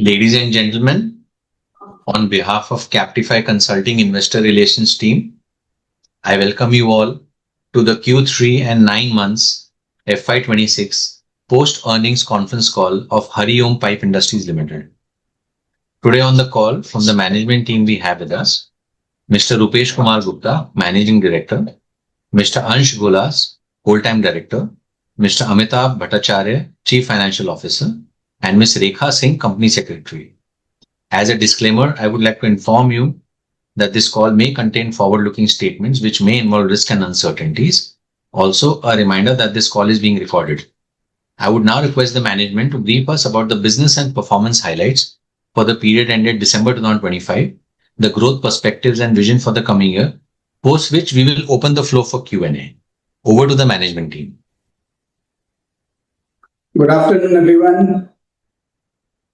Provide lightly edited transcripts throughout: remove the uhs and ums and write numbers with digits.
Ladies and gentlemen, on behalf of Captify Consulting Investor Relations team, I welcome you all to the Q3 and 9 months FY26 post-earnings conference call of Hari Om Pipe Industries Limited. Today on the call from the management team we have with us Mr. Rupesh Kumar Gupta, Managing Director, Mr. Ansh Gulas, Whole-Time Director, Mr. Amitabh Bhattacharya, Chief Financial Officer, and Ms. Rekha Singh, Company Secretary. As a disclaimer, I would like to inform you that this call may contain forward-looking statements which may involve risk and uncertainties. Also, a reminder that this call is being recorded. I would now request the management to brief us about the business and performance highlights for the period ended December 2025, the growth perspectives and vision for the coming year, post which we will open the floor for Q&A. Over to the management team. Good afternoon, everyone.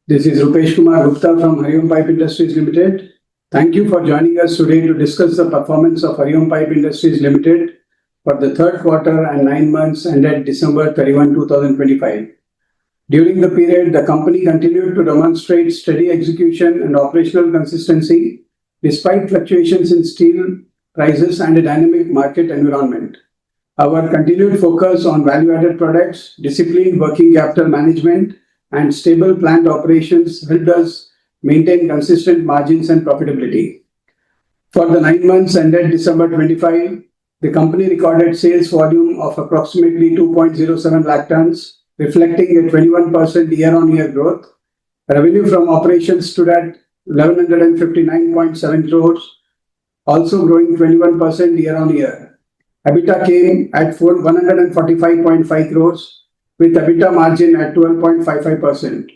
This is Rupesh Kumar Gupta from Hari Om Pipe Industries Limited. Thank you for joining us today to discuss the performance of Hari Om Pipe Industries Limited for the third quarter and 9 months ended December 31, 2025. During the period, the company continued to demonstrate steady execution and operational consistency despite fluctuations in steel prices and a dynamic market environment. Our continued focus on value-added products, disciplined working capital management, and stable plant operations helped us maintain consistent margins and profitability. For the 9 months ended December 25, the company recorded sales volume of approximately 2.07 lakh tons, reflecting a 21% year-on-year growth. Revenue from operations stood at 1159.7 crores, also growing 21% year-on-year. EBITDA came at 145.5 crores, with EBITDA margin at 12.55%.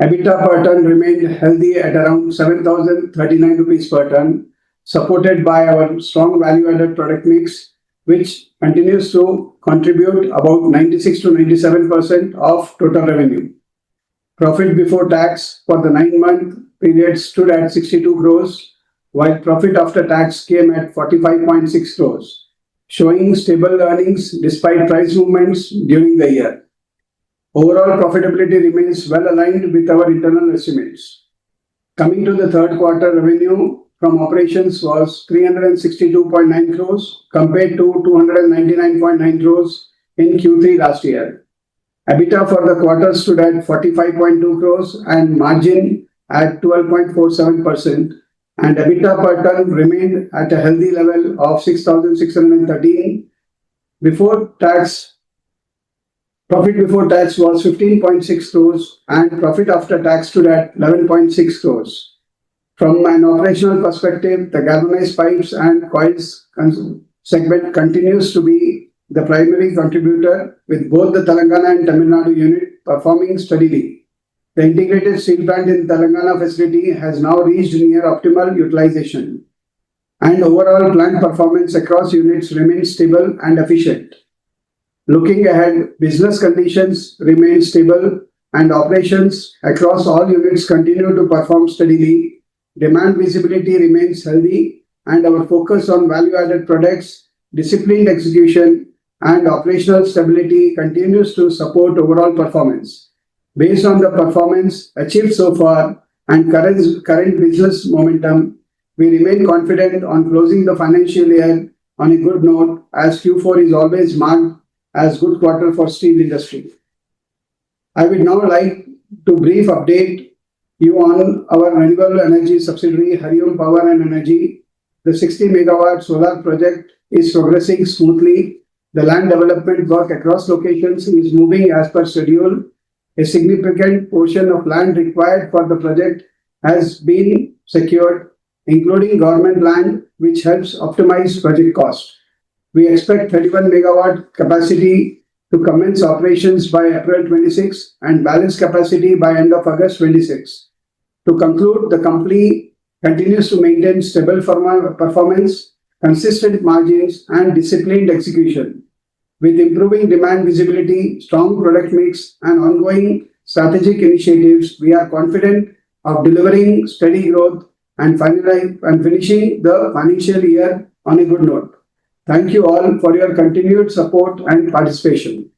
EBITDA per ton remained healthy at around 7,039 rupees per ton, supported by our strong value-added product mix, which continues to contribute about 96 to 97% of total revenue. Profit before tax for the 9-month period stood at 62 crores, while profit after tax came at 45.6 crores, showing stable earnings despite price movements during the year. Overall profitability remains well aligned with our internal estimates. Coming to the third quarter, revenue from operations was 362.9 crores compared to 299.9 crores in Q3 last year. EBITDA for the quarter stood at 45.2 crores and margin at 12.47%, and EBITDA per ton remained at a healthy level of 6,613. Profit before tax was 15.6 crores and profit after tax stood at 11.6 crores. From an operational perspective, the galvanized pipes and coils segment continues to be the primary contributor, with both the Telangana and Tamil Nadu unit performing steadily. The integrated steel plant in Telangana facility has now reached near optimal utilization, and overall plant performance across units remains stable and efficient. Looking ahead, business conditions remain stable and operations across all units continue to perform steadily. Demand visibility remains healthy, and our focus on value-added products, disciplined execution, and operational stability continues to support overall performance. Based on the performance achieved so far and current business momentum, we remain confident on closing the financial year on a good note, as Q4 is always marked as good quarter for steel industry. I would now like to brief update you on our renewable energy subsidiary, Hari Om Power and Energy. The 60 megawatt solar project is progressing smoothly. The land development work across locations is moving as per schedule. A significant portion of land required for the project has been secured, including government land, which helps optimize project cost. We expect 31 megawatt capacity to commence operations by April 26 and balance capacity by end of August 26. To conclude, the company continues to maintain stable performance, consistent margins, and disciplined execution. With improving demand visibility, strong product mix, and ongoing strategic initiatives, we are confident of delivering steady growth and finishing the financial year on a good note. Thank you all for your continued support and participation.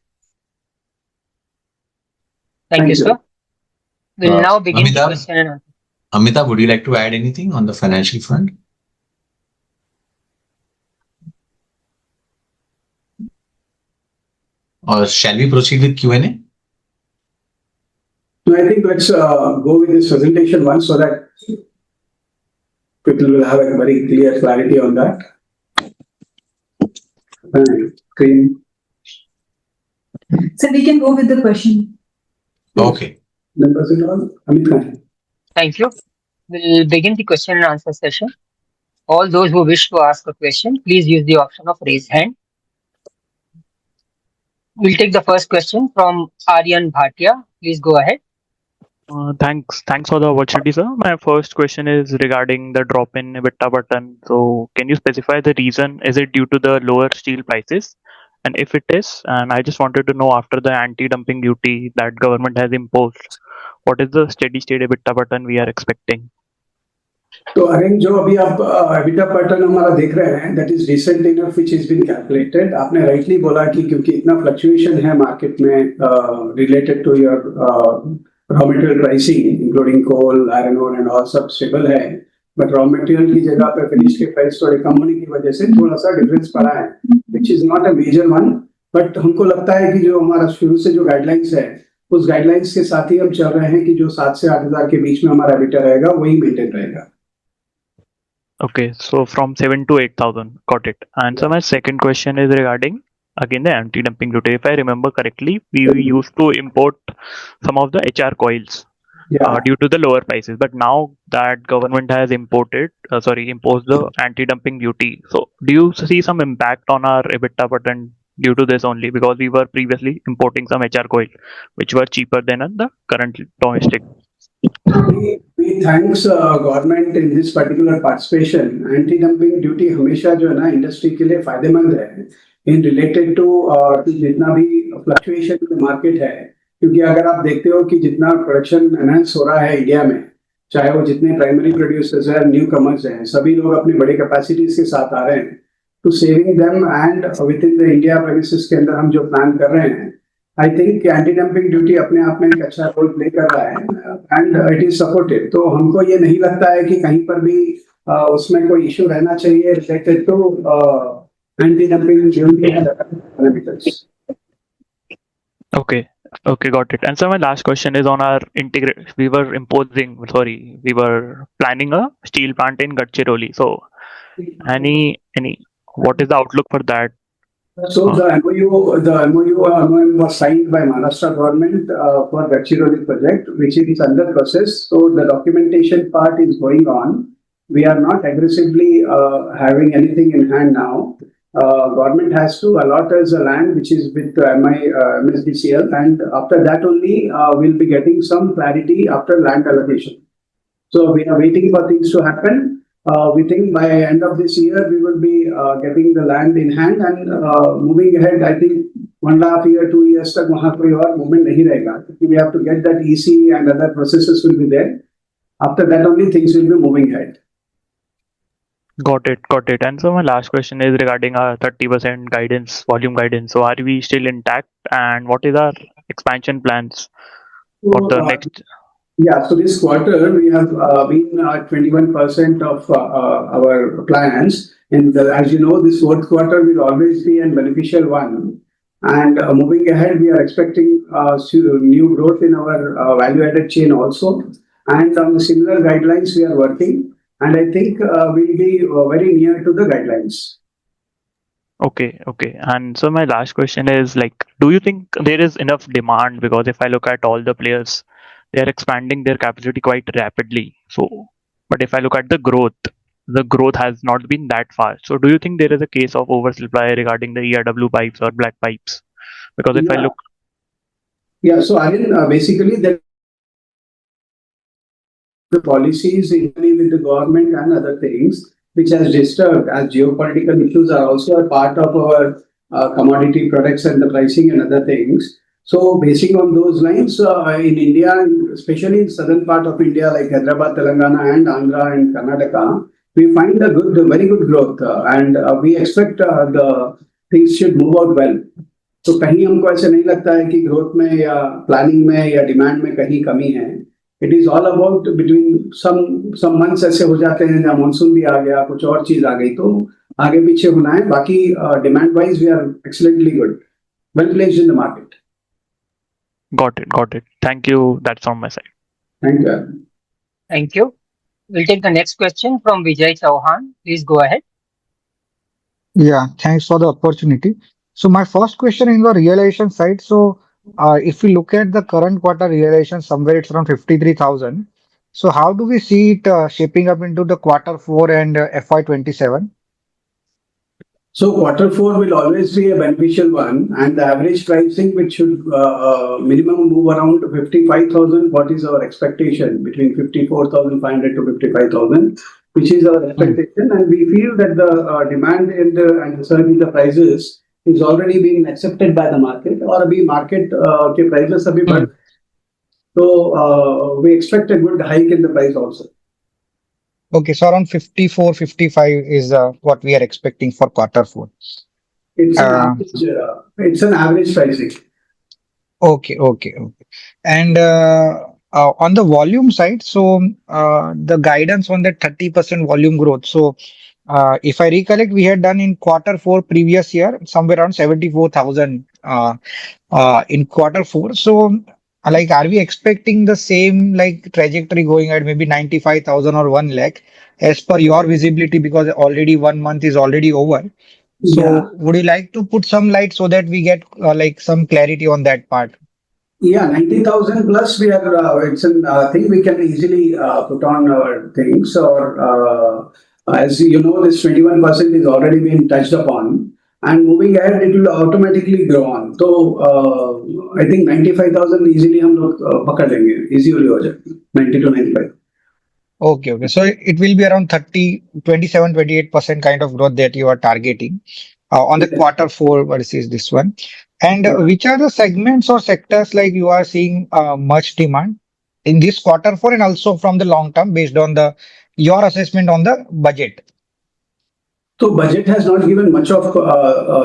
Thank you, sir. We'll now begin the Amitabh? question and answer. Amitabh, would you like to add anything on the financial front? Or shall we proceed with Q&A? No, I think let's go with this presentation once so that people will have a very clear clarity on that. Screen. So we can go with the question. Okay. Members and all. Amit Khan. Thank you. We'll begin the question and answer session. All those who wish to ask a question, please use the option of raise hand. We'll take the first question from Aryan Bhatia. Please go ahead. Thanks for the opportunity, sir. My first question is regarding the drop in EBITDA per ton. So, can you specify the reason? Is it due to the lower steel prices? And if it is, and I just wanted to know after the anti-dumping duty that government has imposed, what is the steady state EBITDA per ton we are expecting? तो arrange जो अभी आप EBITDA pattern हमारा देख रहे हैं that is decent enough which is been calculated. आपने rightly बोला कि क्योंकि इतना फ्लक्चुएशन है मार्केट में related to your raw material pricing including coal iron ore and all सब स्टेबल है, बट रॉ मटेरियल की जगह पे फिनिश के प्राइस थोड़े कम होने की वजह से थोड़ा सा डिफरेंस पड़ा है, which is not a major one. But हमको लगता है कि जो हमारा शुरू से जो गाइडलाइंस है उस गाइडलाइंस के साथ ही हम चल रहे हैं कि जो 7 से 8 हजार के बीच में हमारा EBITDA रहेगा वही मेंटेन रहेगा. Okay, so from 7 to 8,000, got it. And so my second question is regarding again the anti-dumping duty. If I remember correctly, we used to import some of the HR coils due to the lower prices. But now that government has imposed the anti-dumping duty. So do you see some impact on our EBITDA per ton due to this only? Because we were previously importing some HR coil which were cheaper than the current domestic. We thanks government in this particular participation. Anti-dumping duty हमेशा जो है ना industry के लिए फायदेमंद है in related to जितना भी फ्लक्चुएशन in मार्केट है, क्योंकि अगर आप देखते हो कि जितना प्रोडक्शन एनहांस हो रहा है इंडिया में, चाहे वो जितने प्राइमरी प्रोड्यूसर्स हैं, न्यू कमर्स हैं, सभी लोग अपनी बड़ी कैपेसिटीज के साथ आ रहे हैं. To saving them and within the India premises के अंदर हम जो प्लान कर रहे हैं, I think anti dumping duty अपने आप में एक अच्छा रोल प्ले कर रहा है एंड इट इज सपोर्टेड. तो हमको ये नहीं लगता है कि कहीं पर भी उसमें कोई इशू रहना चाहिए related to anti dumping duty. Okay, got it. And so my last question is on our we were planning a steel plant in Gadchiroli. So what is the outlook for that? So the MOU was signed by Maharashtra government for Gadchiroli project, which is under process. So the documentation part is going on. We are not aggressively having anything in hand now. Government has to allot us a land which is with MSDCL, and after that only we'll be getting some clarity after land allocation. So we are waiting for things to happen. We think by end of this year we will be getting the land in hand and moving ahead. I think 1.5 year, 2 years तक वहाँ कोई और movement नहीं रहेगा. We have to get that EC and other processes will be there. After that only things will be moving ahead. Got it. And so my last question is regarding our 30% guidance, volume guidance. So are we still intact? And what is our expansion plans for the next? Yeah, so this quarter we have been at 21% of our plans. And as you know, this fourth quarter will always be a beneficial one. And moving ahead, we are expecting new growth in our value-added chain also. And on the similar guidelines, we are working. And I think we'll be very near to the guidelines. Okay. And so my last question is do you think there is enough demand? Because if I look at all the players, they are expanding their capacity quite rapidly. So, but if I look at the growth has not been that fast. So do you think there is a case of oversupply regarding the ERW pipes or black pipes? Because if I look... Yeah, so I mean, basically the policies including with the government and other things which has disturbed as geopolitical issues are also a part of our commodity products and the pricing and other things. So basing on those lines, in India, especially in southern part of India like Hyderabad, Telangana and Andhra and Karnataka, we find very good growth and we expect the things should move out well. तो कहीं हमको ऐसे नहीं लगता है कि growth में या प्लानिंग में या डिमांड में कहीं कमी है. It is all about between some months ऐसे हो जाते हैं जहाँ monsoon भी आ गया, कुछ और चीज आ गई, तो आगे पीछे होना है. बाकी demand wise we are excellently good, well placed in the market. Got it. Thank you. That's on my side. Thank you, Arvind. Thank you. We'll take the next question from Vijay Chauhan. Please go ahead. Yeah, thanks for the opportunity. So my first question in the realization side. So if we look at the current quarter realization, somewhere it's around 53,000. So how do we see it shaping up into the quarter 4 and FY27? So quarter 4 will always be a beneficial one, and the average pricing which should minimum move around 55,000. What is our expectation? Between 54,500 to 55,000, which is our expectation, and we feel that the demand and certainly the prices is already being accepted by the market, or abhi market के prices abhi बढ़. So we expect a good hike in the price also. Okay, so around 54, 55 is what we are expecting for quarter 4. It's an average pricing. Okay. And on the volume side, so the guidance on that 30% volume growth. So if I recollect, we had done in quarter 4 previous year somewhere around 74,000 in quarter 4. So like, are we expecting the same like trajectory going at maybe 95,000 or 1 lakh as per your visibility, because already 1 month is already over? So Yeah. would you like to put some light so that we get like some clarity on that part? Yeah, 90,000 plus we are, it's a thing we can easily put on our things, or as you know, this 21% is already been touched upon, and moving ahead it will automatically grow on. So I think 95,000 easily हम लोग पकड़ लेंगे, easily हो जाएगा 90 to 95. Okay. So it will be around 30, 27, 28% kind of growth that you are targeting on the Yeah. quarter 4 versus this one. And Yeah. which are the segments or sectors like you are seeing much demand in this quarter 4 and also from the long term based on your assessment on the budget? So budget has not given much of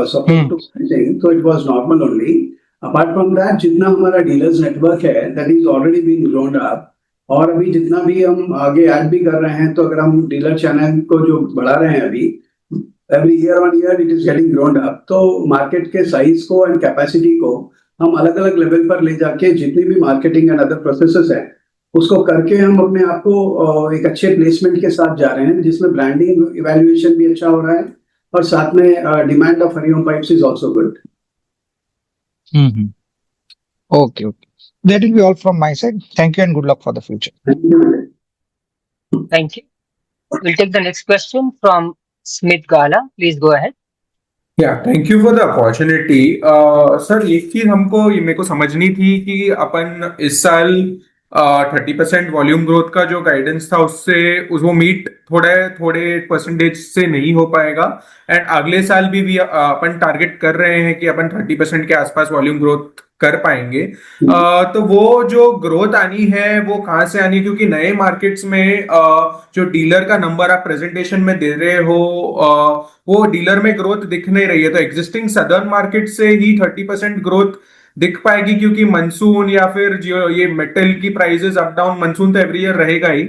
support to pricing, so it was normal only. Apart from that, जितना हमारा dealers network है, that is already been grown up. और अभी जितना भी हम आगे add भी कर रहे हैं, तो अगर हम डीलर चैनल को जो बढ़ा रहे हैं अभी, every year on year it is getting grown up. तो मार्केट के साइज को एंड कैपेसिटी को हम अलग अलग लेवल पर ले जाके जितनी भी मार्केटिंग एंड अदर प्रोसेसेस हैं, उसको करके हम अपने आप को एक अच्छे प्लेसमेंट के साथ जा रहे हैं, जिसमें ब्रांडिंग इवैल्यूएशन भी अच्छा हो रहा है, और साथ में demand of Hariom pipes is also good. Okay. That will be all from my side. Thank you and good luck for the future. Thank you. We'll take the next question from Smith Gala. Please go ahead. या thank you for the opportunity. Sir एक चीज हमको ये मेरे को समझनी थी कि अपन इस साल 30% वॉल्यूम ग्रोथ का जो गाइडेंस था उससे वो मीट थोड़े परसेंटेज से नहीं हो पाएगा, एंड अगले साल भी अपन टारगेट कर रहे हैं कि अपन 30% के आसपास वॉल्यूम ग्रोथ कर पाएंगे. तो वो जो ग्रोथ आनी है वो कहाँ से आनी है, क्योंकि नए मार्केट्स में जो डीलर का नंबर आप प्रेजेंटेशन में दे रहे हो वो डीलर में ग्रोथ दिख नहीं रही है, तो एग्जिस्टिंग सदर्न मार्केट से ही 30% ग्रोथ दिख पाएगी, क्योंकि मनसून या फिर जो ये मेटल की प्राइसेस अप डाउन, मनसून तो एवरी ईयर रहेगा ही,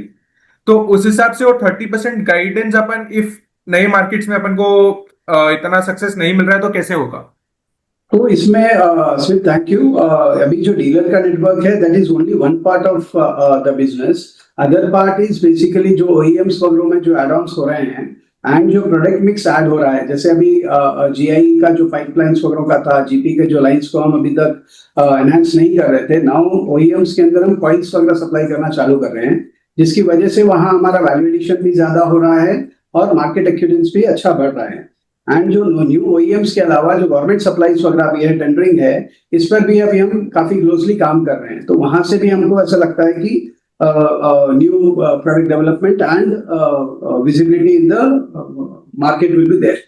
तो उस हिसाब से वो 30% गाइडेंस अपन इफ नए मार्केट्स में अपन को इतना सक्सेस नहीं मिल रहा है तो कैसे होगा? तो इसमें स्मिथ थैंक यू. अभी जो डीलर का नेटवर्क है, that is only one part of the business. Other part is basically जो ओईएम्स वगैरह में जो एड ऑन्स हो रहे हैं एंड जो प्रोडक्ट मिक्स ऐड हो रहा है. जैसे अभी जीआई का जो पाइपलाइंस वगैरह का था, जीपी के जो लाइंस को हम अभी तक एनहांस नहीं कर रहे थे, नाउ ओईएम्स के अंदर हम कॉइल्स वगैरह सप्लाई करना चालू कर रहे हैं, जिसकी वजह से वहां हमारा वैल्यू एडिशन भी ज्यादा हो रहा है और मार्केट एक्यूरेंस भी अच्छा बढ़ रहा है. एंड जो न्यू ओईएम्स के अलावा जो गवर्नमेंट सप्लाईज वगैरह भी है, टेंडरिंग है, इस पर भी अभी हम काफी क्लोजली काम कर रहे हैं. तो वहां से भी हमको ऐसा लगता है कि new product development and visibility in the market will be there.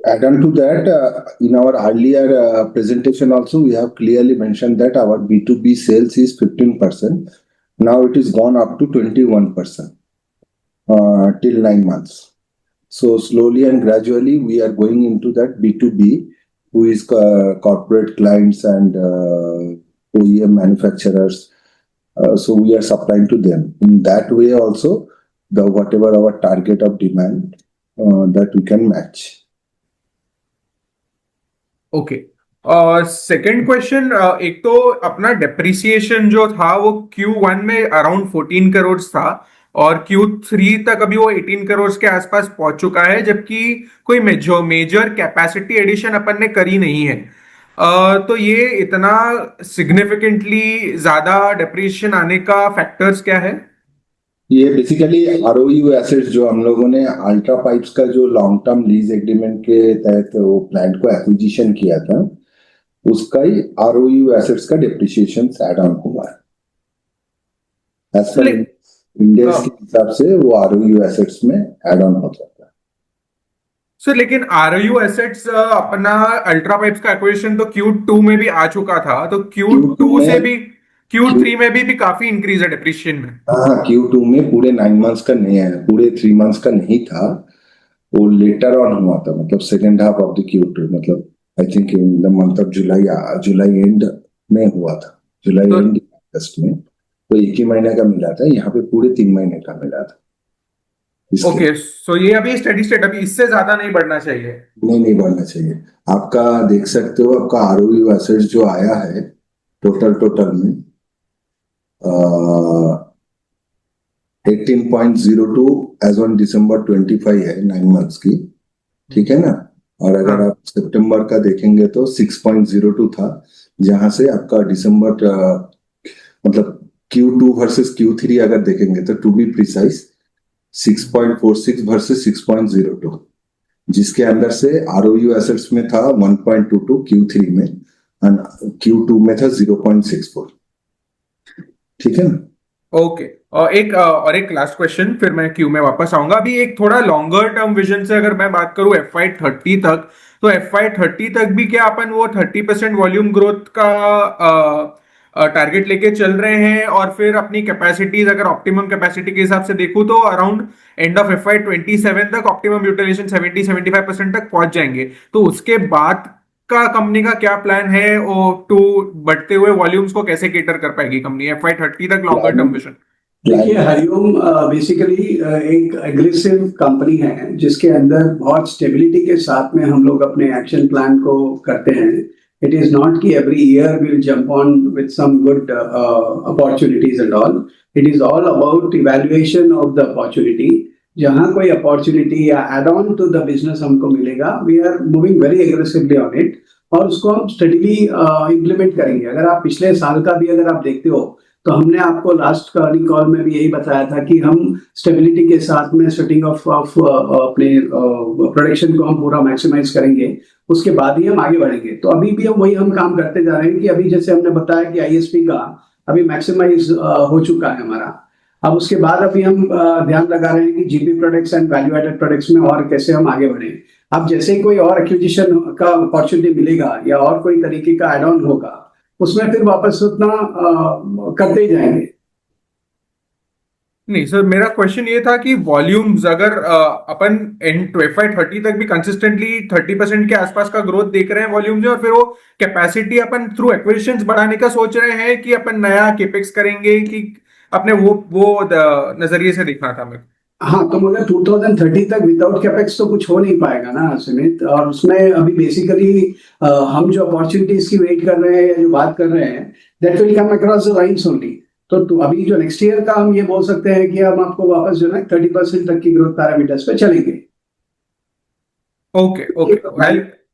Add on to that, in our earlier presentation also, we have clearly mentioned that our B2B sales is 15%. Now it is gone up to 21% till 9 months. So slowly and gradually we are going into that B2B, who is corporate clients and OEM manufacturers. So we are supplying to them. In that way also, the whatever our target of demand, that we can match. Okay second question, एक तो अपना depreciation जो था वो Q1 में around 14 crore था और Q3 तक अभी वो 18 करोड़ के आसपास पहुंच चुका है, जबकि कोई मेजर कैपेसिटी एडिशन अपन ने करी नहीं है. तो ये इतना सिग्निफिकेंटली ज्यादा डेप्रिसिएशन आने का फैक्टर्स क्या है? ये बेसिकली आरओयू एसेट्स जो हम लोगों ने अल्ट्रा पाइप्स का जो लॉन्ग टर्म लीज एग्रीमेंट के तहत वो प्लांट को एक्विजिशन किया था, उसका ही आरओयू एसेट्स का डेप्रिसिएशन ऐड ऑन हुआ है. एज पर इंडेक्स के हिसाब से वो आरओयू एसेट्स में ऐड ऑन हो जाता है. सर लेकिन आरओयू एसेट्स अपना अल्ट्रा पाइप्स का एक्विजिशन तो Q2 में भी आ चुका था, तो Q2 से भी Q3 में भी काफी इंक्रीज है डेप्रिसिएशन में. हाँ, Q2 में पूरे 9 months का नहीं है, पूरे 3 months का नहीं था, वो लेटर ऑन हुआ था, मतलब second half of the Q2, मतलब I think in the month of July and में हुआ था, जुलाई एंड अगस्त में. तो एक ही महीने का मिला था, यहाँ पे पूरे 3 महीने का मिला था. ओके, सो ये अभी स्टेडी स्टेट, अभी इससे ज्यादा नहीं बढ़ना चाहिए. नहीं बढ़ना चाहिए. आपका देख सकते हो, आपका आरओयू एसेट्स जो आया है टोटल में 18.02 एज ऑन December 25 है, 9 months की, ठीक है ना. और अगर आप सितंबर का देखेंगे तो 6.02 था, जहां से आपका दिसंबर मतलब Q2 वर्सेस Q3 अगर देखेंगे तो टू बी प्रिसाइज 6.46 वर्सेस 6.02, जिसके अंदर से आरओयू एसेट्स में था 1.22 Q3 में और Q2 में था 0.64. ठीक है ना. ओके, और एक लास्ट क्वेश्चन, फिर मैं क्यू में वापस आऊंगा. अभी एक थोड़ा लॉन्गर टर्म विजन से अगर मैं बात करूं FY30 तक, तो FY30 तक भी क्या अपन वो 30% वॉल्यूम ग्रोथ का टारगेट लेके चल रहे हैं, और फिर अपनी कैपेसिटीज अगर ऑप्टिमम कैपेसिटी के हिसाब से देखूं तो अराउंड एंड ऑफ FY27 तक ऑप्टिमम यूटिलाइजेशन 70-75% तक पहुंच जाएंगे. तो उसके बाद का कंपनी का क्या प्लान है टू बढ़ते हुए वॉल्यूम्स को कैसे केटर कर पाएगी कंपनी FY30 तक लॉन्गर टर्म विजन? देखिए, हरिओम बेसिकली एक एग्रेसिव कंपनी है जिसके अंदर बहुत स्टेबिलिटी के साथ में हम लोग अपने एक्शन प्लान को करते हैं. इट इज नॉट कि every year will jump on with some good opportunities and all. It is all about evaluation of the opportunity. जहां कोई अपॉर्चुनिटी या add on to the business हमको मिलेगा, we are moving very aggressively on it, और उसको हम steadily implement करेंगे. अगर आप पिछले साल का भी अगर आप देखते हो तो हमने आपको लास्ट अर्निंग कॉल में भी यही बताया था कि हम स्टेबिलिटी के साथ में सेटिंग ऑफ अपने प्रोडक्शन को हम पूरा मैक्सिमाइज करेंगे, उसके बाद ही हम आगे बढ़ेंगे. तो अभी भी हम वही काम करते जा रहे हैं कि अभी जैसे हमने बताया कि ISP का अभी मैक्सिमाइज हो चुका है हमारा. अब उसके बाद अभी हम ध्यान लगा रहे हैं कि GP products and value added products में और कैसे हम आगे बढ़े. अब जैसे कोई और एक्विजिशन का अपॉर्चुनिटी मिलेगा या और कोई तरीके का एड ऑन होगा, उसमें फिर वापस उतना करते ही जाएंगे. नहीं सर, मेरा क्वेश्चन ये था कि वॉल्यूम्स अगर अपन एंड FY30 तक भी कंसिस्टेंटली 30% के आसपास का ग्रोथ देख रहे हैं वॉल्यूम्स में, और फिर वो कैपेसिटी अपन थ्रू एक्विजिशंस बढ़ाने का सोच रहे हैं कि अपन नया केपेक्स करेंगे, कि अपने वो नजरिए से देखना था मेरे. हाँ, तो मगर 2030 तक विदाउट कैपेक्स तो कुछ हो नहीं पाएगा ना सुमित. और उसमें अभी बेसिकली हम जो अपॉर्चुनिटीज की वेट कर रहे हैं या जो बात कर रहे हैं, that will come across the lines only. तो अभी जो नेक्स्ट ईयर का हम ये बोल सकते हैं कि हम आपको वापस जो है 30% तक की ग्रोथ पैरामीटर्स पे चलेंगे. ओके.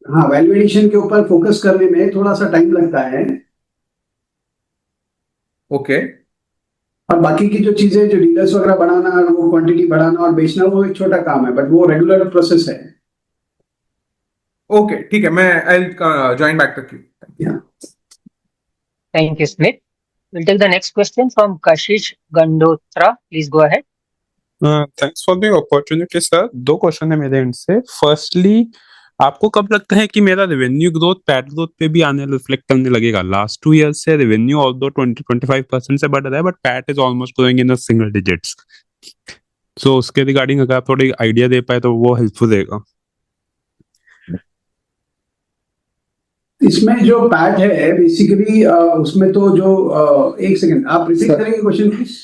हाँ, वैल्यू एडिशन के ऊपर फोकस करने में थोड़ा सा टाइम लगता है. ओके. और बाकी की जो चीजें, जो डीलर्स वगैरह बढ़ाना, वो क्वांटिटी बढ़ाना और बेचना, वो एक छोटा काम है, बट वो रेगुलर प्रोसेस है. ओके, ठीक है, मैं I will join back the Q. Thank you, Smith. We'll take the next question from Kashish Gandotra. Please go ahead. Thanks for the opportunity sir. 2 question है मेरे एंड से. Firstly, आपको कब लगता है कि मेरा रेवेन्यू ग्रोथ पैट ग्रोथ पे भी आने रिफ्लेक्ट करने लगेगा? लास्ट 2 years से रेवेन्यू ऑल्दो 20-25% से बढ़ रहा है, but PAT is almost growing in single digits. So उसके रिगार्डिंग अगर आप थोड़ी आइडिया दे पाए तो वो हेल्पफुल रहेगा. इसमें जो पैट है बेसिकली उसमें तो जो एक सेकंड आप रिपीट करेंगे क्वेश्चन प्लीज।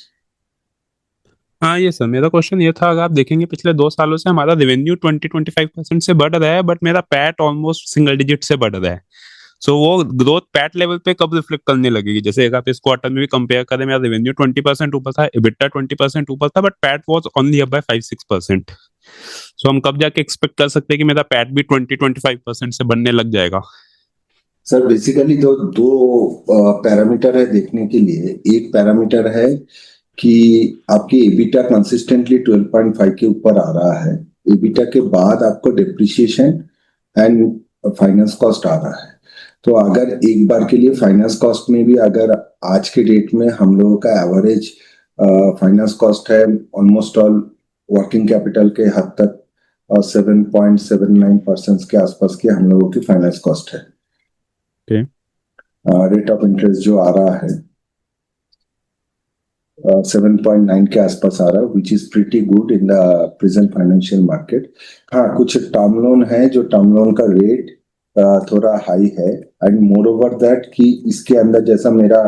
हाँ ये सर मेरा क्वेश्चन ये था, अगर आप देखेंगे पिछले 2 सालों से हमारा रेवेन्यू 20-25% से बढ़ रहा है, बट मेरा पैट ऑलमोस्ट सिंगल डिजिट से बढ़ रहा है। सो वो ग्रोथ पैट लेवल पे कब रिफ्लेक्ट करने लगेगी? जैसे अगर आप इस क्वार्टर में भी कंपेयर करें, मेरा रेवेन्यू 20% ऊपर था, EBITDA 20% ऊपर था, but PAT was only up by 5-6%। सो हम कब जाके एक्सपेक्ट कर सकते हैं कि मेरा पैट भी 20-25% से बढ़ने लग जाएगा? सर बेसिकली दो पैरामीटर है देखने के लिए। एक पैरामीटर है कि आपकी एबिटा कंसिस्टेंटली 12.5 के ऊपर आ रहा है, एबिटा के बाद आपको डिप्रिसिएशन एंड फाइनेंस कॉस्ट आ रहा है। तो अगर एक बार के लिए फाइनेंस कॉस्ट में भी अगर आज के डेट में हम लोगों का एवरेज फाइनेंस कॉस्ट है ऑलमोस्ट ऑल वर्किंग कैपिटल के हद तक 7.79% के आसपास के हम लोगों की फाइनेंस कॉस्ट है। रेट ऑफ इंटरेस्ट जो आ रहा है 7.9 के आसपास आ रहा है, which is pretty good in the present financial market. हाँ कुछ टर्म लोन है जो टर्म लोन का रेट थोड़ा हाई है, एंड मोर ओवर दैट कि इसके अंदर जैसा मेरा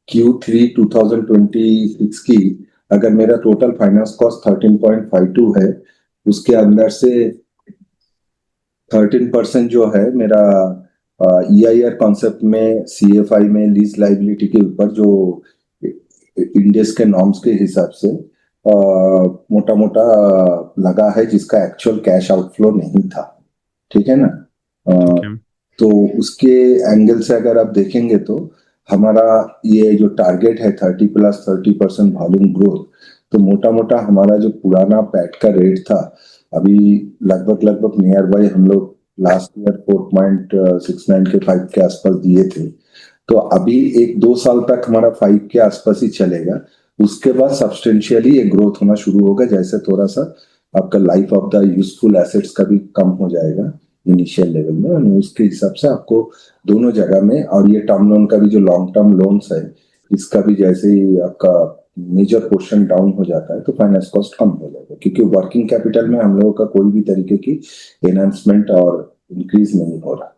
Q3 2026 की अगर मेरा टोटल फाइनेंस कॉस्ट 13.52 है, उसके अंदर से 13% जो है मेरा EIR कॉन्सेप्ट में CFI में लीज लाइबिलिटी के ऊपर जो इंडेक्स के नॉर्म्स के हिसाब से मोटा मोटा लगा है, जिसका एक्चुअल कैश आउटफ्लो नहीं था। ठीक है ना? तो उसके एंगल से अगर आप देखेंगे तो हमारा ये जो टारगेट है 30+30% वॉल्यूम ग्रोथ, तो मोटा मोटा हमारा जो पुराना पैट का रेट था अभी लगभग नियर बाय हम लोग लास्ट ईयर 4.69 के 5 के आसपास दिए थे। तो अभी 1-2 साल तक हमारा 5 के आसपास ही चलेगा, उसके बाद सब्सटेंशियली ये ग्रोथ होना शुरू होगा, जैसे थोड़ा सा आपका life of the useful assets का भी कम हो जाएगा इनिशियल लेवल में, और उसके हिसाब से आपको दोनों जगह में, और ये टर्म लोन का भी जो लॉन्ग टर्म लोन्स है इसका भी जैसे ही आपका मेजर पोर्शन डाउन हो जाता है तो फाइनेंस कॉस्ट कम हो जाएगा, क्योंकि वर्किंग कैपिटल में हम लोगों का कोई भी तरीके की एनहांसमेंट और इंक्रीज नहीं हो रहा।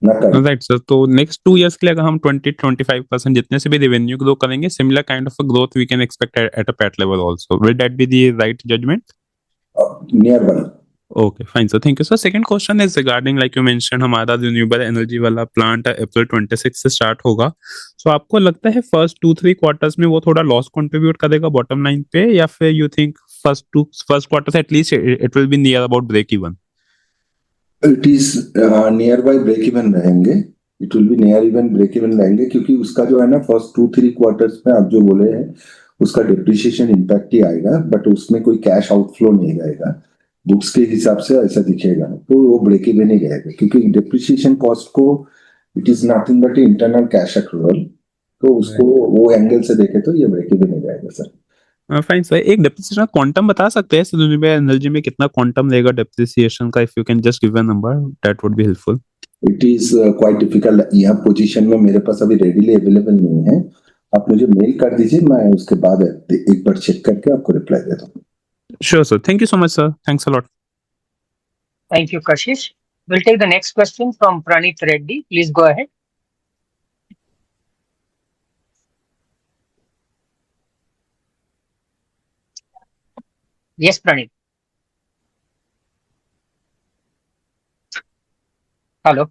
राइट सर, तो नेक्स्ट 2 इयर्स के लिए अगर हम 20-25% जितने से भी रेवेन्यू ग्रो करेंगे, similar kind of a growth we can expect at a PAT level also. Will that be the right judgement? Near by. Okay, fine. So thank you. So second question is regarding like you mentioned हमारा renewable energy वाला plant अप्रैल 26 से start होगा। So आपको लगता है first 2-3 quarters में वो थोड़ा लॉस कंट्रीब्यूट करेगा बॉटम लाइन पे, या फिर you think first quarter at least it will be near about break even? It is near by break even रहेंगे, it will be near even break even रहेंगे, क्योंकि उसका जो है ना फर्स्ट 2-3 क्वार्टर्स में आप जो बोले हैं उसका डिप्रिसिएशन इम्पैक्ट ही आएगा, बट उसमें कोई कैश आउटफ्लो नहीं रहेगा बुक्स के हिसाब से, ऐसा दिखेगा तो वो ब्रेक इवन ही रहेगा, क्योंकि डिप्रिसिएशन कॉस्ट को it is nothing but internal cash accrual, तो उसको वो एंगल से देखे तो ये ब्रेक इवन ही रहेगा सर। फाइन सर, एक डिप्रिसिएशन क्वांटम बता सकते हैं रिन्यूएबल एनर्जी में कितना क्वांटम रहेगा डिप्रिसिएशन का? If you can just give a number that would be helpful. It is quite difficult, यह पोजीशन में मेरे पास अभी रेडीली अवेलेबल नहीं है, आप मुझे मेल कर दीजिए, मैं उसके बाद एक बार चेक करके आपको रिप्लाई देता हूँ। Sure sir, thank you so much sir, thanks a lot. Thank you, Kashish. We'll take the next question from Pranit Reddy. Please go ahead. Yes, Pranit. Hello.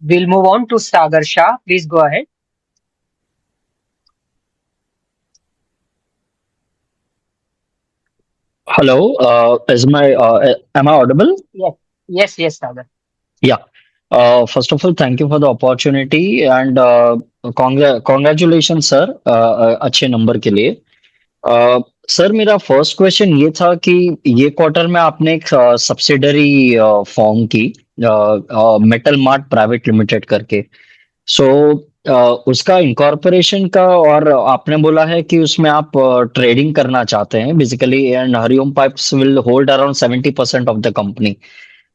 We'll move on to Sagar Shah. Please go ahead. Hello, am I audible? Yes, Sagar. Yeah. First of all, thank you for the opportunity and congratulations sir, अच्छे number के लिए। Sir मेरा first question ये था कि ये quarter में आपने एक सब्सिडरी फॉर्म की मेटल मार्ट प्राइवेट लिमिटेड करके, सो उसका इनकॉर्पोरेशन का, और आपने बोला है कि उसमें आप ट्रेडिंग करना चाहते हैं basically, and Hariom pipes will hold around 70% of the company.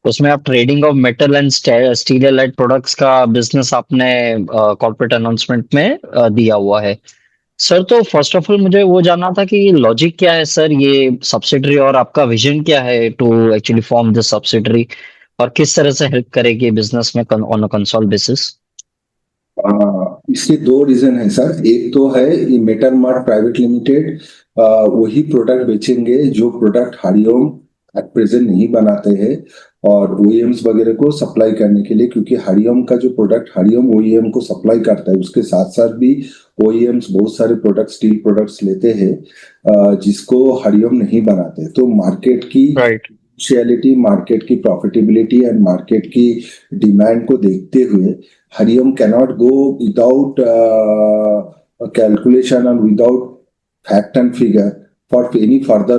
उसमें आप trading of metal and steel allied products का बिजनेस आपने कॉर्पोरेट अनाउंसमेंट में दिया हुआ है सर। तो फर्स्ट ऑफ ऑल मुझे वो जानना था कि लॉजिक क्या है सर ये सब्सिडरी, और आपका विजन क्या है to actually form this subsidiary, और किस तरह से हेल्प करेगी बिजनेस में ऑन अ कंसोल बेसिस? इसके दो रीजन है सर। एक तो है ये मेटल मार्ट प्राइवेट लिमिटेड वही प्रोडक्ट बेचेंगे जो प्रोडक्ट हरिओम एट प्रेजेंट नहीं बनाते हैं, और ओईएम्स वगैरह को सप्लाई करने के लिए, क्योंकि हरिओम का जो प्रोडक्ट हरिओम ओईएम को सप्लाई करता है, उसके साथ साथ भी ओईएम्स बहुत सारे प्रोडक्ट स्टील प्रोडक्ट्स लेते हैं जिसको हरिओम नहीं बनाते। तो मार्केट की शेयरिटी, मार्केट की प्रॉफिटेबिलिटी एंड मार्केट की डिमांड को देखते हुए Hariom cannot go without calculation and without fact and figure for any further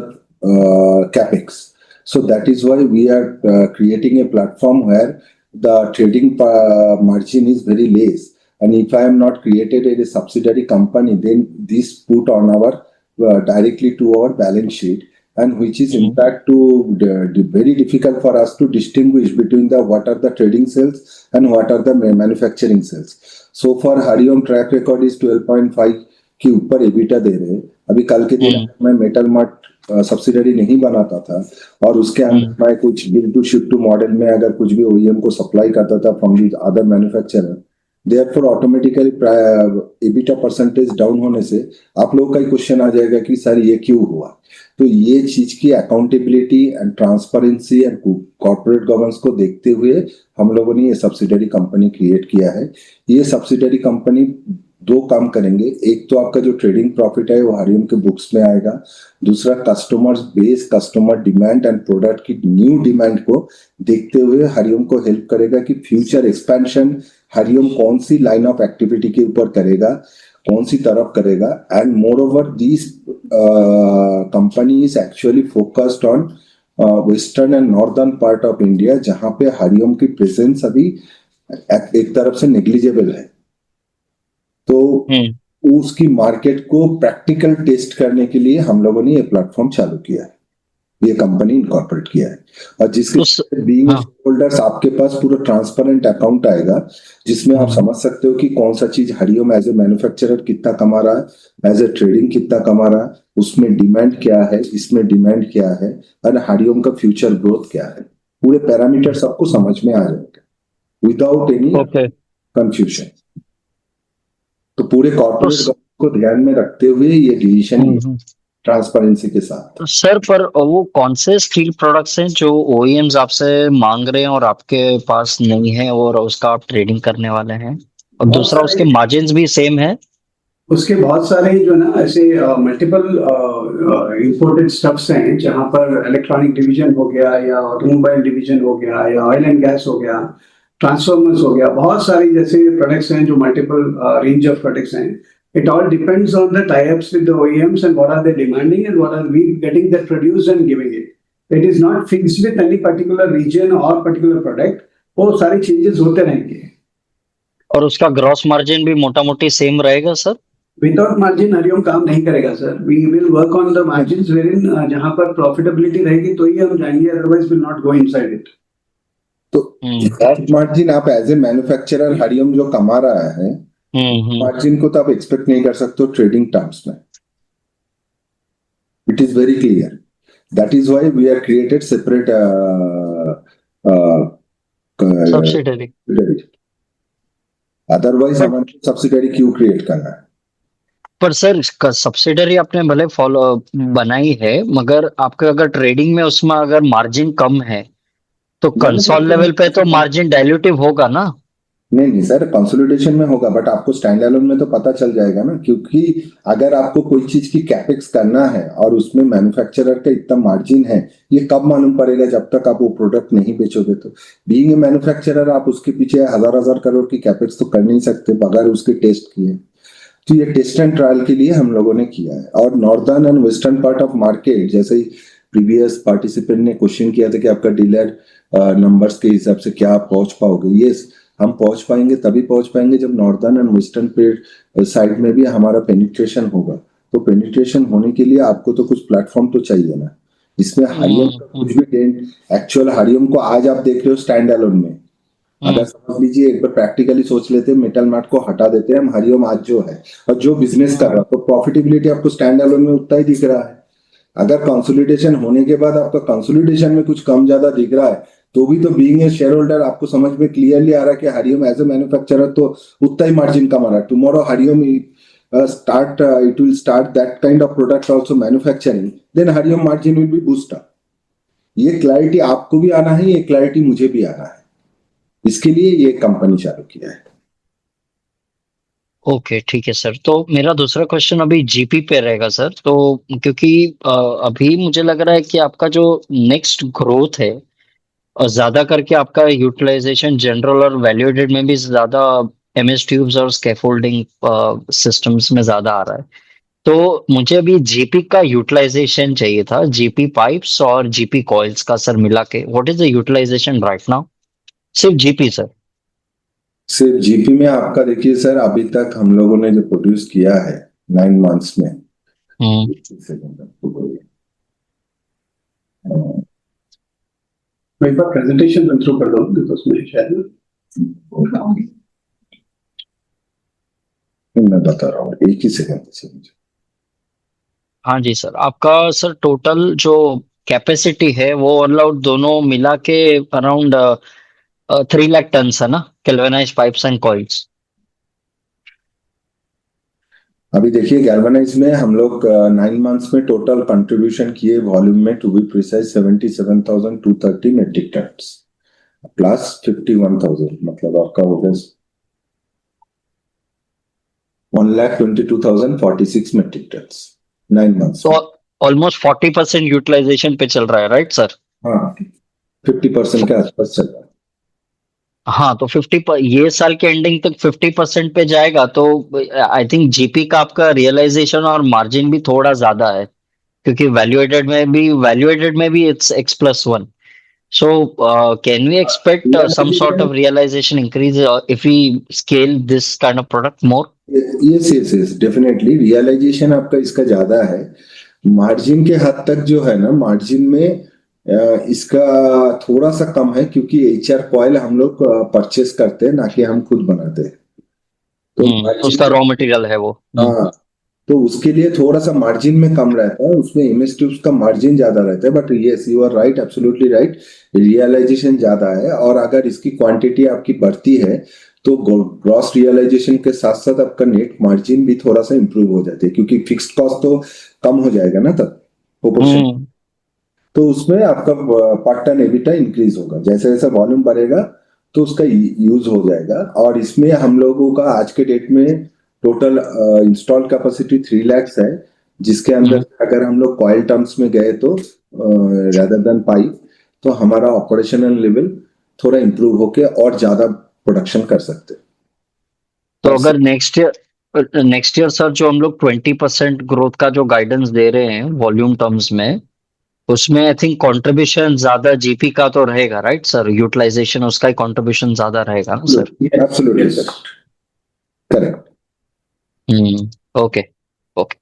capex. So that is why we are creating a platform where the trading margin is very less. And if I am not created as a subsidiary company, then this put on our directly to our balance sheet, and which is in fact very difficult for us to distinguish between what are the trading sales and what are the manufacturing sales. So far Hariom track record is 12.5 के ऊपर EBITDA दे रहे हैं। अभी कल के दिन मैं metal mart subsidiary नहीं बनाता था और उसके अंदर मैं कुछ bill to ship to model में अगर कुछ भी ओईएम को सप्लाई करता था from the other manufacturer, therefore automatically EBITDA percentage down होने से आप लोगों का ही क्वेश्चन आ जाएगा कि सर ये क्यों हुआ। तो ये चीज की accountability and transparency and corporate governance को देखते हुए हम लोगों ने ये सब्सिडरी कंपनी क्रिएट किया है। ये सब्सिडरी कंपनी दो काम करेंगे, एक तो आपका जो ट्रेडिंग प्रॉफिट है वो हरिओम के बुक्स में आएगा, दूसरा customers base, customer demand and product की न्यू डिमांड को देखते हुए हरिओम को हेल्प करेगा कि फ्यूचर एक्सपेंशन हरिओम कौन सी लाइन ऑफ एक्टिविटी के ऊपर करेगा, कौन सी तरफ करेगा। And more over this company is actually focused on western and northern part of India, जहां पे हरिओम की प्रेजेंस अभी एक तरफ से नेग्लिजिबल है। तो उसकी मार्केट को प्रैक्टिकल टेस्ट करने के लिए हम लोगों ने ये प्लेटफॉर्म चालू किया है, ये कंपनी इनकॉर्पोरेट किया है, और जिसके बीइंग होल्डर्स आपके पास पूरा ट्रांसपेरेंट अकाउंट आएगा जिसमें आप समझ सकते हो कि कौन सा चीज हरिओम एज ए मैन्युफैक्चरर कितना कमा रहा है, एज ए ट्रेडिंग कितना कमा रहा है, उसमें डिमांड क्या है, इसमें डिमांड क्या है, और हरिओम का फ्यूचर ग्रोथ क्या है। पूरे पैरामीटर सबको समझ में आ जाएगा विदाउट एनी कंफ्यूजन। तो पूरे कॉर्पोरेट को ध्यान में रखते हुए ये डिसीजन ट्रांसपेरेंसी के साथ। तो सर पर वो कौन से स्टील प्रोडक्ट्स हैं जो ओईएम्स आपसे मांग रहे हैं और आपके पास नहीं है और उसका आप ट्रेडिंग करने वाले हैं, और दूसरा उसके मार्जिन्स भी सेम है? उसके बहुत सारे जो ना ऐसे मल्टीपल इंपोर्टेड स्टफ्स हैं जहां पर इलेक्ट्रॉनिक डिवीजन हो गया या ऑटोमोबाइल डिवीजन हो गया या ऑयल एंड गैस हो गया, ट्रांसफॉर्मर्स हो गया, बहुत सारी जैसे प्रोडक्ट्स हैं जो मल्टीपल रेंज ऑफ प्रोडक्ट्स हैं। It all depends on the tie-ups with the OEMs and what are they demanding and what are we getting that produced and giving it. It is not fixed with any particular region or particular product. वो सारी changes होते रहेंगे। और उसका gross margin भी मोटा मोटी same रहेगा सर? Without margin हरिओम काम नहीं करेगा sir. We will work on the margins wherein जहाँ पर profitability रहेगी तो ही हम जाएंगे, otherwise will not go inside it. तो ग्रॉस मार्जिन आप एज ए मैन्युफैक्चरर हरिओम जो कमा रहा है मार्जिन को तो आप एक्सपेक्ट नहीं कर सकते हो ट्रेडिंग टर्म्स में। It is very clear, that is why we are created separate subsidiary. Otherwise हमारे सब्सिडरी क्यों क्रिएट करना है? पर सर सब्सिडरी आपने भले फॉलो बनाई है, मगर आपके अगर ट्रेडिंग में उसमें अगर मार्जिन कम है तो कंसोल लेवल पे तो मार्जिन डाइल्यूटिव होगा ना? नहीं सर, कंसोलिडेशन में होगा, बट आपको स्टैंड अलोन में तो पता चल जाएगा ना, क्योंकि अगर आपको कोई चीज की कैपेक्स करना है और उसमें मैन्युफैक्चरर का इतना मार्जिन है, ये कब मालूम पड़ेगा? जब तक आप वो प्रोडक्ट नहीं बेचोगे। तो बीइंग ए मैन्युफैक्चरर आप उसके पीछे हजार करोड़ की कैपेक्स तो कर नहीं सकते बगैर उसके टेस्ट किए। तो ये टेस्ट एंड ट्रायल के लिए हम लोगों ने किया है। और northern and western part of market, जैसे ही प्रीवियस पार्टिसिपेंट ने क्वेश्चन किया था कि आपका डीलर नंबर्स के हिसाब से क्या आप पहुंच पाओगे, ये हम पहुंच पाएंगे तभी पहुंच पाएंगे जब नॉर्दर्न एंड वेस्टर्न पे साइड में भी हमारा पेनिट्रेशन होगा। तो पेनिट्रेशन होने के लिए आपको तो कुछ प्लेटफॉर्म तो चाहिए ना। इसमें हरिओम का कुछ भी डेंट, एक्चुअल हरिओम को आज आप देख रहे हो स्टैंड अलोन में, अगर समझ लीजिए एक बार प्रैक्टिकली सोच लेते हैं, मेटल मार्ट को हटा देते हैं, हम हरिओम आज जो है और जो बिजनेस कर रहा है, तो प्रॉफिटेबिलिटी आपको स्टैंड अलोन में उतना ही दिख रहा है। अगर कंसोलिडेशन होने के बाद आपका कंसोलिडेशन में कुछ कम ज्यादा दिख रहा है तो भी तो बीइंग ए शेयर होल्डर आपको समझ में क्लियरली आ रहा है कि हरिओम एज ए मैन्युफैक्चरर तो उतना ही मार्जिन कमा रहा है. Tomorrow Hariom it will start that kind of product also manufacturing, then Hariom margin will be boost up. ये क्लैरिटी आपको भी आना है, ये क्लैरिटी मुझे भी आना है. इसके लिए ये कंपनी चालू किया है. ओके ठीक है सर. तो मेरा दूसरा क्वेश्चन अभी जीपी पे रहेगा सर. तो क्योंकि अभी मुझे लग रहा है कि आपका जो नेक्स्ट ग्रोथ है ज्यादा करके आपका यूटिलाइजेशन जनरल और वैल्यूएडेड में भी ज्यादा एमएस ट्यूब्स और स्कैफोल्डिंग सिस्टम्स में ज्यादा आ रहा है. तो मुझे अभी जीपी का यूटिलाइजेशन चाहिए था, जीपी पाइप्स और जीपी कॉइल्स का सर मिला के. What is the utilization right now? सिर्फ जीपी सर. सिर्फ जीपी में आपका देखिए सर, अभी तक हम लोगों ने जो प्रोड्यूस किया है 9 मंथ्स में, मैं एक बार प्रेजेंटेशन रन थ्रू कर दूं बिकॉज़ मैं शायद मैं बता रहा हूँ, एक ही सेकंड से. हाँ जी सर. आपका सर टोटल जो कैपेसिटी है वो ऑल आउट दोनों मिला के अराउंड 3 लाख टन है ना, गैल्वेनाइज्ड पाइप्स एंड कॉइल्स. अभी देखिए गैल्वेनाइज में हम लोग 9 मंथ्स में टोटल कंट्रीब्यूशन किए वॉल्यूम में, to be precise 77,230 metric tons plus 51,000, मतलब आपका हो गया 1,22,046 मेट्रिक टन्स 9 मंथ्स. तो ऑलमोस्ट 40% यूटिलाइजेशन पे चल रहा है राइट सर? हाँ, 50% के आसपास चल रहा है. हाँ तो 50 ये साल के एंडिंग तक 50% पे जाएगा तो आई थिंक जीपी का आपका रियलाइजेशन और मार्जिन भी थोड़ा ज्यादा है, क्योंकि वैल्यूएडेड में भी it's X+1. So can we expect some sort of realization increase if we scale this kind of product more? Yes, definitely realization आपका इसका ज्यादा है. मार्जिन के हद तक जो है ना, मार्जिन में इसका थोड़ा सा कम है, क्योंकि HR कॉइल हम लोग परचेस करते हैं, ना कि हम खुद बनाते हैं. तो उसका रॉ मटेरियल है वो. हाँ, तो उसके लिए थोड़ा सा मार्जिन में कम रहता है, उसमें एमएस ट्यूब्स का मार्जिन ज्यादा रहता है. But yes, you are right, absolutely right, realization ज्यादा है. और अगर इसकी क्वांटिटी आपकी बढ़ती है तो ग्रॉस रियलाइजेशन के साथ साथ आपका नेट मार्जिन भी थोड़ा सा इंप्रूव हो जाती है, क्योंकि फिक्स्ड कॉस्ट तो कम हो जाएगा ना तब प्रोपोर्शन. तो उसमें आपका पर टन एबिटा इंक्रीज होगा. जैसे जैसे वॉल्यूम बढ़ेगा तो उसका यूज हो जाएगा. और इसमें हम लोगों का आज के डेट में टोटल इंस्टॉल कैपेसिटी 3 लाख है, जिसके अंदर अगर हम लोग कॉइल टर्म्स में गए तो रादर देन पाइप, तो हमारा ऑपरेशनल लेवल थोड़ा इंप्रूव होके और ज्यादा प्रोडक्शन कर सकते हैं. तो अगर नेक्स्ट ईयर सर जो हम लोग 20% ग्रोथ का जो गाइडेंस दे रहे हैं वॉल्यूम टर्म्स में, उसमें आई थिंक कंट्रीब्यूशन ज्यादा जीपी का तो रहेगा राइट सर? यूटिलाइजेशन उसका ही कंट्रीब्यूशन ज्यादा रहेगा ना sir? Absolutely sir, correct. Okay.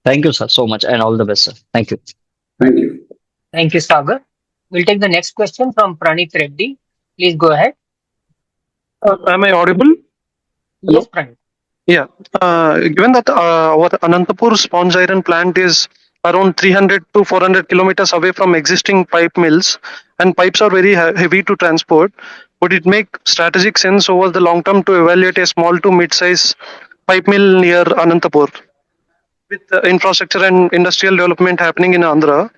Thank you, sir, so much, and all the best, sir. Thank you. Thank you, Sagar. We'll take the next question from Pranit Reddy. Please go ahead. Am I audible? Yes, Pranit. Yeah. Given that our Anantapur sponge iron plant is around 300 to 400 kilometers away from existing pipe mills, and pipes are very heavy to transport, would it make strategic sense over the long term to evaluate a small to mid-size pipe mill near Anantapur? With infrastructure and industrial development happening in Andhra,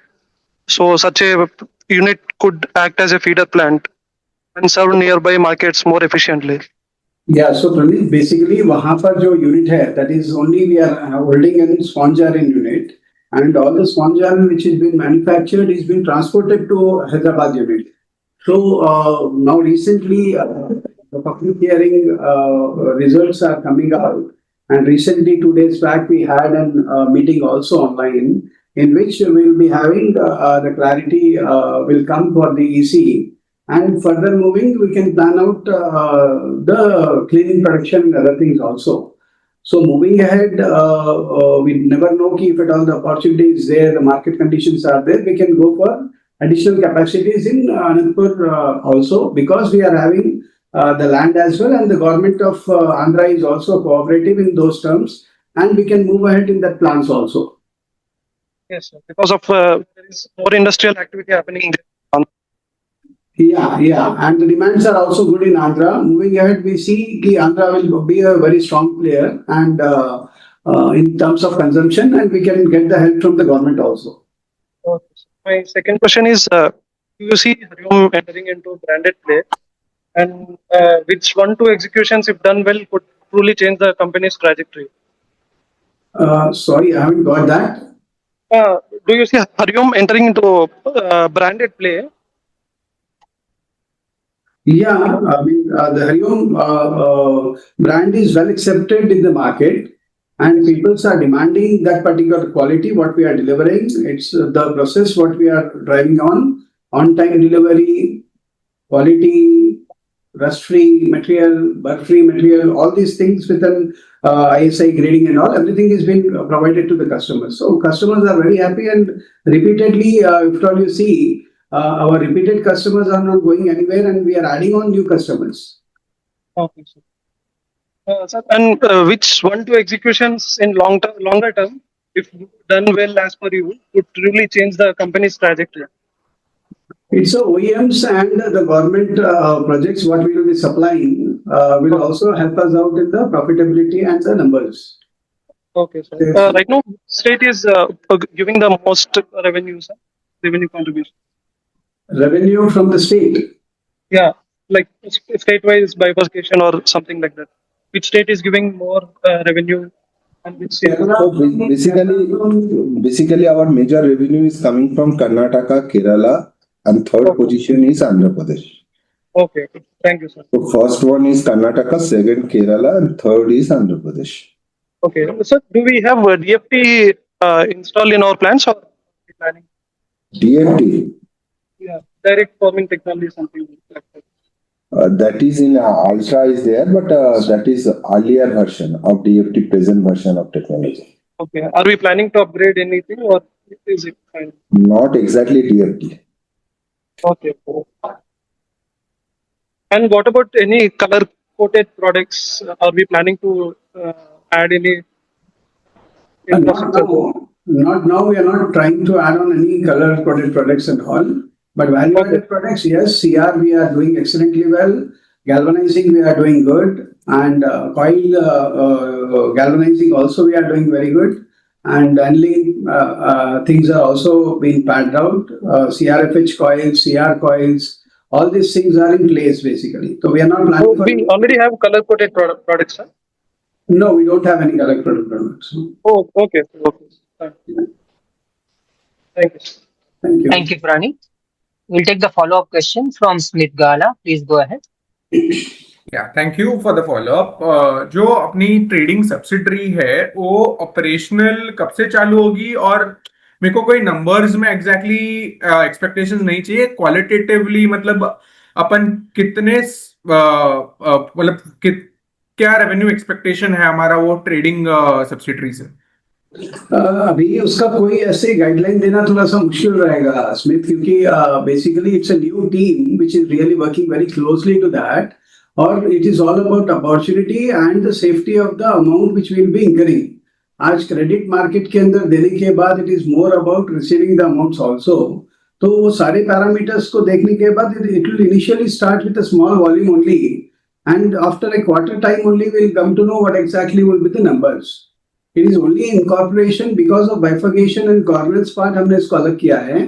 so such a unit could act as a feeder plant and serve nearby markets more efficiently. Yeah, so Pranit, basically वहाँ पर जो unit है, that is only we are holding a sponge iron unit, and all the sponge iron which has been manufactured is been transported to Hyderabad unit. So now recently the public hearing results are coming out, and recently 2 days back we had a meeting also online in which we will be having the clarity will come for the EC. And further moving, we can plan out the cleaning production and other things also. So moving ahead, we never know if at all the opportunity is there, the market conditions are there, we can go for additional capacities in Anantapur also, because we are having the land as well, and the government of Andhra is also cooperative in those terms, and we can move ahead in that plans also. Yes, sir. Because of there is more industrial activity happening there. Yeah, and the demands are also good in Andhra. Moving ahead, we see the Andhra will be a very strong player and in terms of consumption, and we can get the help from the government also. Okay. My second question is, do you see Hariom entering into branded play, and which 1-2 executions, if done well, could truly change the company's trajectory? Sorry, I haven't got that. Do you see Hariom entering into branded play? Yeah, I mean, the Hariom brand is well accepted in the market, and people are demanding that particular quality, what we are delivering. It's the process, what we are driving on-time delivery, quality, rust-free material, bug-free material, all these things with an ISI grading and all, everything is being provided to the customers. So customers are very happy, and repeatedly, if all you see, our repeated customers are not going anywhere, and we are adding on new customers. Okay, sir. Sir, and which 1-2 executions in longer term, if done well as per you, would really change the company's trajectory? It's a OEMs and the government projects what we will be supplying will also help us out in the profitability and the numbers. Okay, sir. Yes. Right now, state is giving the most revenue, sir, revenue contribution. Revenue from the state. Yeah, like state-wise bifurcation or something like that. Which state is giving more revenue, and which state? So basically, our major revenue is coming from Karnataka, Kerala, and third position is Andhra Pradesh. Okay, thank you, sir. So first one is Karnataka, second Kerala, and third is Andhra Pradesh. Okay, sir, do we have a DFT installed in our plants or planning? DFT. Yeah, direct forming technology, something like that. That is in Ultra is there, but that is earlier version of DFT, present version of technology. Okay, are we planning to upgrade anything, or is it fine? Not exactly DFT. Okay. And what about any color-coated products? Are we planning to add any? Not now. We are not trying to add on any color-coded products and all. But value-added products, yes. CR we are doing excellently well. Galvanizing we are doing good, and coil galvanizing also we are doing very good. And handling things are also being padded out. CRFH coils, CR coils, all these things are in place basically. So we are not planning for. We already have color-coated products, sir? No, we don't have any color-coated products. Oh, okay. Thank you. Thank you. Thank you, Prani. We'll take the follow-up question from Smith Gala. Please go ahead. Yeah, thank you for the follow-up. जो अपनी trading subsidiary है वो operational कब से चालू होगी, और मेरे को कोई नंबर्स में एग्जैक्टली एक्सपेक्टेशंस नहीं चाहिए, क्वालिटेटिवली मतलब अपन कितने मतलब क्या रेवेन्यू एक्सपेक्टेशन है हमारा वो ट्रेडिंग सब्सिडरी से? अभी उसका कोई ऐसे गाइडलाइन देना थोड़ा सा मुश्किल रहेगा स्मिथ, क्योंकि basically it's a new team which is really working very closely to that, और it is all about opportunity and the safety of the amount which will be incurring. आज क्रेडिट मार्केट के अंदर देने के बाद it is more about receiving the amounts also. तो वो सारे पैरामीटर्स को देखने के बाद it will initially start with a small volume only, and after a quarter time only will come to know what exactly will be the numbers. It is only incorporation because of bifurcation and governance part हमने इसको अलग किया है.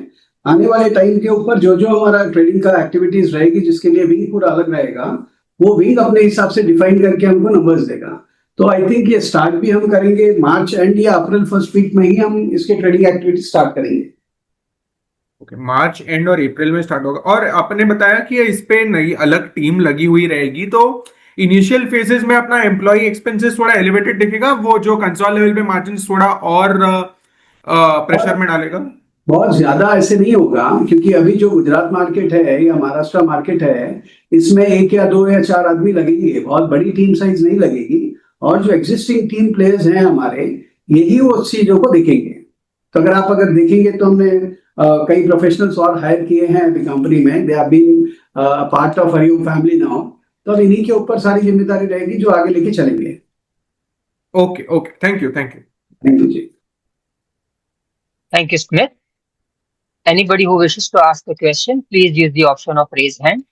आने वाले time के ऊपर जो हमारा ट्रेडिंग का एक्टिविटीज रहेगी जिसके लिए विंग पूरा अलग रहेगा, वो विंग अपने हिसाब से डिफाइन करके हमको नंबर्स देगा. तो आई थिंक ये स्टार्ट भी हम करेंगे मार्च एंड या अप्रैल फर्स्ट वीक में ही हम इसके ट्रेडिंग एक्टिविटी स्टार्ट करेंगे. ओके, मार्च एंड और अप्रैल में स्टार्ट होगा. और आपने बताया कि इस पे नई अलग टीम लगी हुई रहेगी, तो इनिशियल फेजेस में अपना एम्प्लॉय एक्सपेंसेस थोड़ा एलिवेटेड दिखेगा, वो जो कंसोल लेवल पे मार्जिन थोड़ा और प्रेशर में डालेगा. बहुत ज्यादा ऐसे नहीं होगा, क्योंकि अभी जो गुजरात मार्केट है या महाराष्ट्र मार्केट है, इसमें 1 या 2 या 4 आदमी लगेंगे, बहुत बड़ी टीम साइज नहीं लगेगी. और जो एग्जिस्टिंग टीम प्लेयर्स हैं हमारे, यही वो चीजों को देखेंगे. तो अगर देखेंगे तो हमने कई प्रोफेशनल्स और हायर किए हैं अभी कंपनी में. They have been part of Hariom family now. तो अब इन्हीं के ऊपर सारी जिम्मेदारी रहेगी जो आगे लेके चलेंगे. Okay, thank you Thank you, Smith. Anybody who wishes to ask a question, please use the option of raise hand.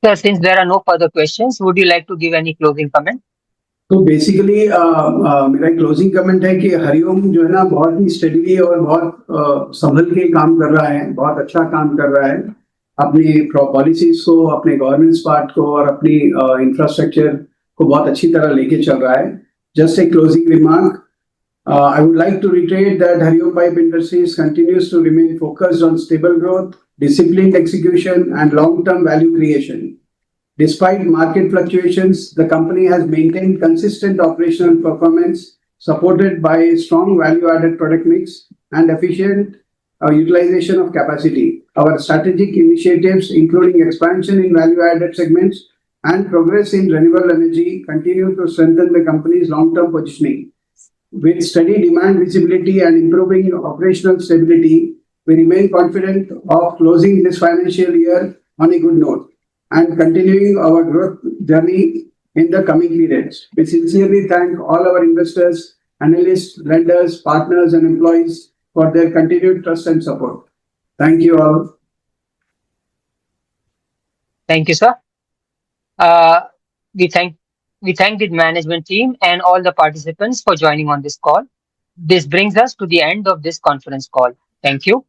Sir, since there are no further questions, would you like to give any closing comment? तो basically मेरा closing comment है कि हरिओम जो है ना बहुत ही steadily और बहुत संभल के काम कर रहा है, बहुत अच्छा काम कर रहा है अपनी पॉलिसीज को, अपने गवर्नेंस पार्ट को और अपनी इंफ्रास्ट्रक्चर को बहुत अच्छी तरह लेके चल रहा है. Just a closing remark, I would like to reiterate that Hariom Pipe Industries continues to remain focused on stable growth, disciplined execution, and long-term value creation. Despite market fluctuations, the company has maintained consistent operational performance, supported by a strong value-added product mix and efficient utilization of capacity. Our strategic initiatives, including expansion in value-added segments and progress in renewable energy, continue to strengthen the company's long-term positioning. With steady demand visibility and improving operational stability, we remain confident of closing this financial year on a good note and continuing our growth journey in the coming periods. We sincerely thank all our investors, analysts, lenders, partners, and employees for their continued trust and support. Thank you all. Thank you, sir. We thank the management team and all the participants for joining on this call. This brings us to the end of this conference call. Thank you.